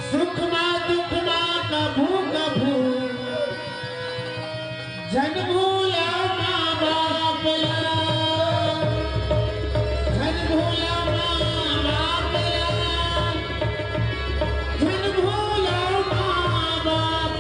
सुखमा दुखमा कभू कभू जन भूला माँ बाप जन भूला माँ बाप जन भूला माँ बाप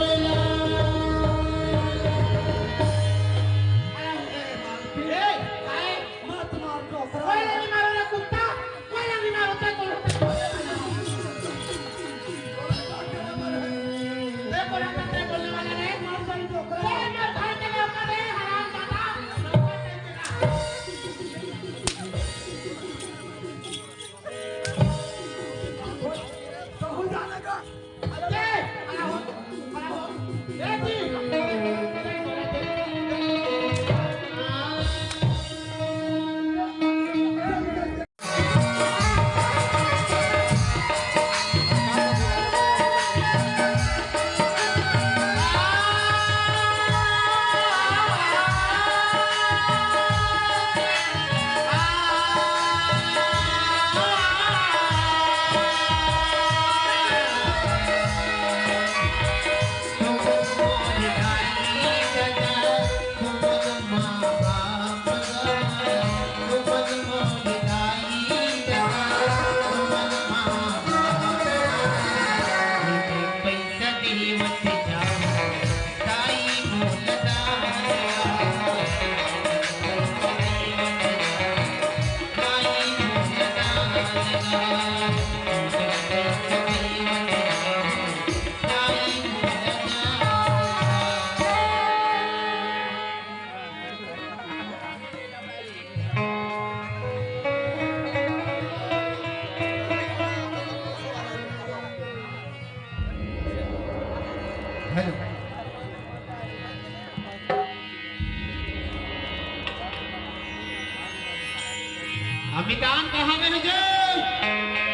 अमितान कहाँ में विजय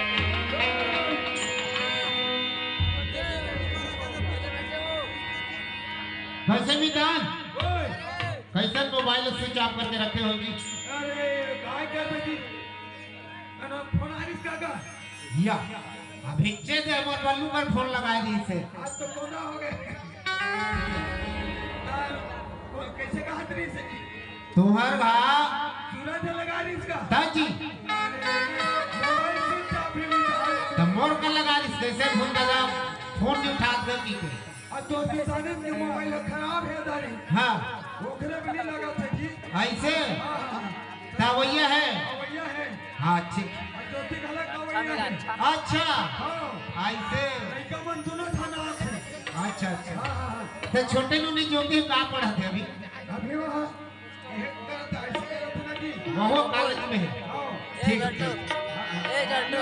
कैसे मितान कैसे मोबाइल स्विच ऑफ करके रखे होगी। अरे काय कर बेटी अरे फोन आरिस काका या अभी चे दे मोर बल्लू पर फोन लगाए दी से आज तो कोना हो गए कैसे कहा तरी से तुम्हार भा सूरज लगा रही इसका दाजी मोबाइल स्विच ऑफ ही नहीं तो मोर का लगा रही कैसे फोन लगा फोन नहीं उठा दे की के आज तो किसाने के मोबाइल खराब है दारी हां ओखरे भी नहीं लगा थे जी ऐसे हां ता वही है भैया है हां ठीक तो ठीक है का अच्छा हां ऐसे नहीं का मन दोनों थाना है अच्छा अच्छा हां तो छोटे नु नहीं जोगी का पढ़ते अभी अभी वहां एक करता ऐसे करता ना जी वो कॉलेज में है ठीक ठीक ए गड्ढू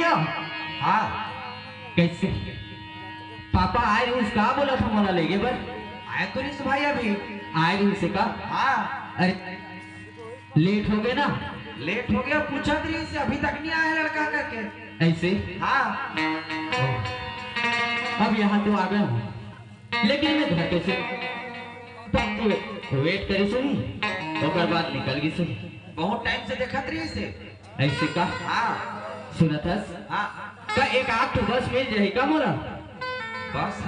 भैया हाँ कैसे पापा आए रहे उसका बोला था मोला लेगे बर आए तो नहीं भाई अभी। आए रहे उसे का हाँ अरे लेट हो गए ना लेट हो गया, पूछा रही से अभी तक नहीं आया लड़का करके। ऐसे हाँ अब यहाँ तो आ गया हूँ लेकिन मैं घर कैसे वेट करे सुनी और बाद निकल गई सुनी बहुत टाइम से देखा रही से। ऐसे का हाँ सुना था हाँ का एक आध तो बस मिल जाए का मोला बस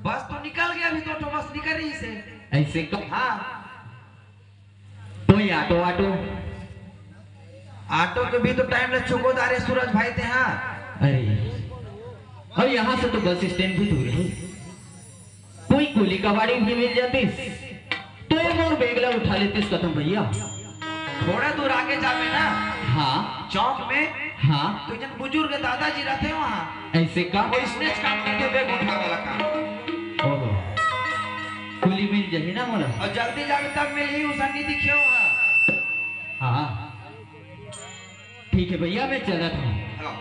बस तो निकल गया अभी तो बस निकल रही से। ऐसे का हाँ कोई ऑटो ऑटो ऑटो के भी तो टाइम लग चुकोदारे सूरज भाई थे। हाँ अरे और यहाँ से तो बस स्टैंड भी दूर है कोई कुली कबाड़ी भी मिल जाती तो ये मोर बेगला उठा लेते कदम भैया थोड़ा दूर आगे जावे ना हाँ चौक में हाँ तो जन बुजुर्ग दादाजी रहते हैं वहाँ ऐसे का वो स्नेच काम करते बैग उठा वाला काम। ओहो कुली मिल जाए ना मोला और जल्दी जावे तब मिल ही उसन नहीं दिखे वहाँ। हाँ ठीक है भैया मैं चला था हाँ।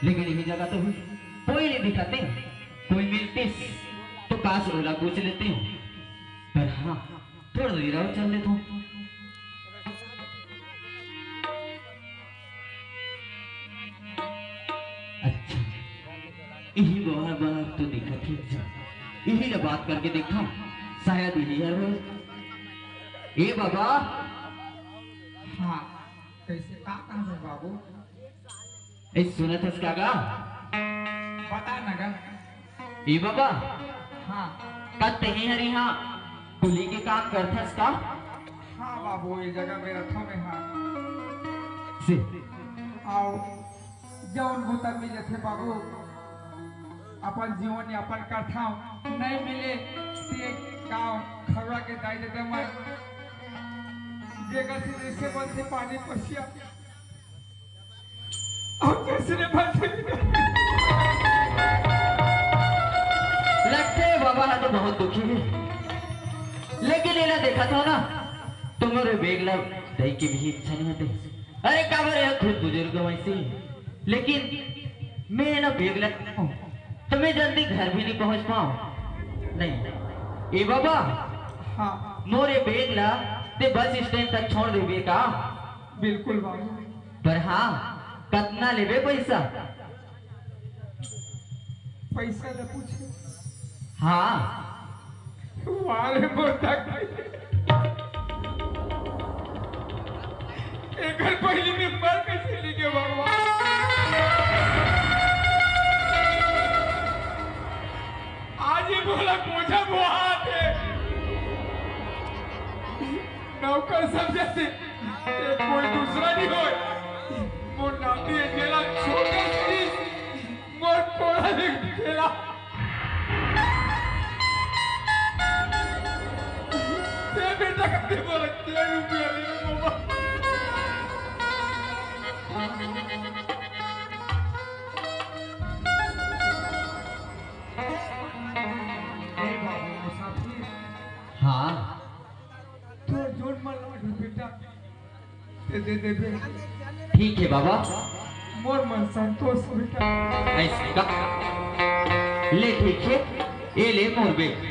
लेकिन यही जगह तो हुई कोई नहीं दिखाते कोई मिलते तो काश ओला पूछ लेते हो पर हाँ थोड़ा देर और चल लेता हूँ। अच्छा यही बार बार तो देखा ठीक है यही ना बात करके देखा शायद यही है रोज ए बाबा। हाँ कैसे कहाँ से बाबू सुना था इसका गा बता नगर। ए बाबा हाँ कते ही हरी हाँ कुली के काम करता इसका। हाँ बाबू ये जगह में रखो में। हाँ से आओ जौन भूता में जथे बाबू अपन जीवन यापन करता हूँ नहीं मिले ते गाँव खरवा के दाई देते मैं जगह से जैसे बनते पानी पसिया और कैसे ने बनते लगते बाबा है तो बहुत दुखी है लेकिन ये देखा था ना तुम्हारे बेगला दही की भी इच्छा नहीं होती। अरे काबर है खुद बुजुर्ग वैसे लेकिन मैं ना बेगला हूँ तो मैं जल्दी घर भी नहीं पहुंच पाऊं नहीं। ए बाबा हाँ मोरे बेगला ते बस स्टैंड तक छोड़ देवे का। बिल्कुल बाबू पर हाँ कितना लेवे पैसा। पैसा न पूछे। हाँ वाले बोलता एक पहली में मर कैसे लिखे भगवान। आज ही बोला मुझे बुहात है नौकर समझते कोई दूसरा नहीं हो मोर नाती अकेला छोटा सी मोर थोड़ा खेला बेटा कभी बोला क्या रुपया ले बाबा। दे देबे। ठीक है बाबा, मोर मन संतोष बेटा। ऐसे का ले, ठीक है, ये ले मोर बेग।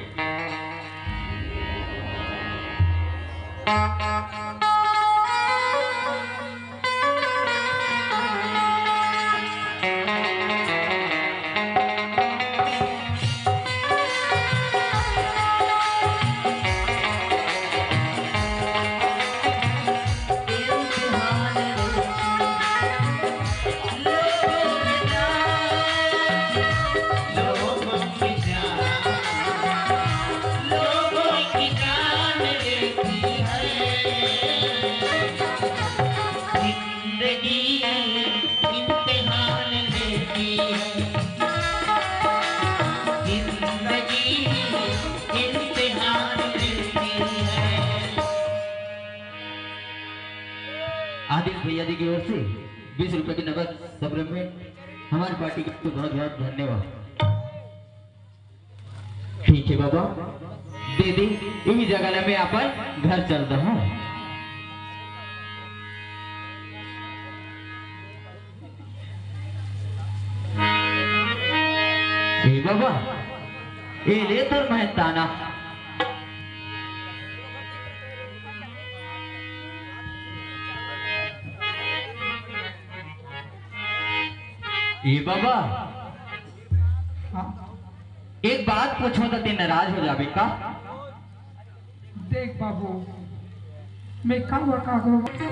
आदिल भैया जी की ओर से 20 रुपए की नगद सप्लीमेंट हमारी पार्टी को बहुत बहुत धन्यवाद। ठीक है बाबा, दे दी, यही जगह में अपन घर चल रहा हूँ। बाबा ये ले तो मेहताना। ये बाबा हाँ एक बात पूछो तो ते नाराज हो जाबे का? देख बाबू, मैं का करो बेटा,